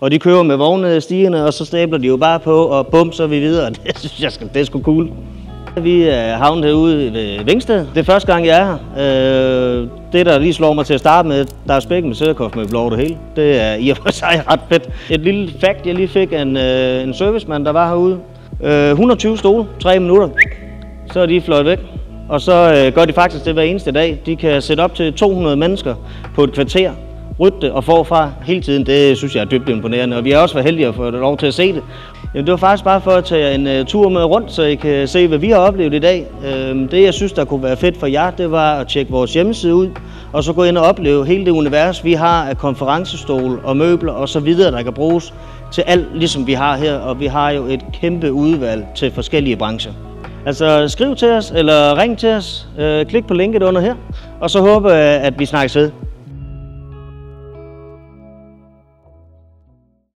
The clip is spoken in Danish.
Og de kører med vogne ned ad stierne, og så stabler de jo bare på, og bum, så er vi videre. Det synes jeg, det er sgu cool. Vi er havnet herude ved Vingsted. Det er første gang, jeg er her. Det, der lige slår mig til at starte med, der er spækket med sæderkost med blå det hele. Det er i og for sig ret fedt. Et lille fact, jeg lige fik af en servicemand, der var herude. 120 stole, 3 minutter, så er de fløjet væk. Og så gør de faktisk det hver eneste dag. De kan sætte op til 200 mennesker på et kvarter, rydde og forfra hele tiden. Det synes jeg er dybt imponerende, og vi har også været heldige at få lov til at se det. Jamen, det var faktisk bare for at tage en tur med rundt, så I kan se, hvad vi har oplevet i dag. Det, jeg synes, der kunne være fedt for jer, det var at tjekke vores hjemmeside ud, og så gå ind og opleve hele det univers, vi har af konferencestole og møbler og så videre, der kan bruges til alt, ligesom vi har her. Og vi har jo et kæmpe udvalg til forskellige brancher. Altså, skriv til os eller ring til os, klik på linket under her, og så håber jeg, at vi snakkes ved.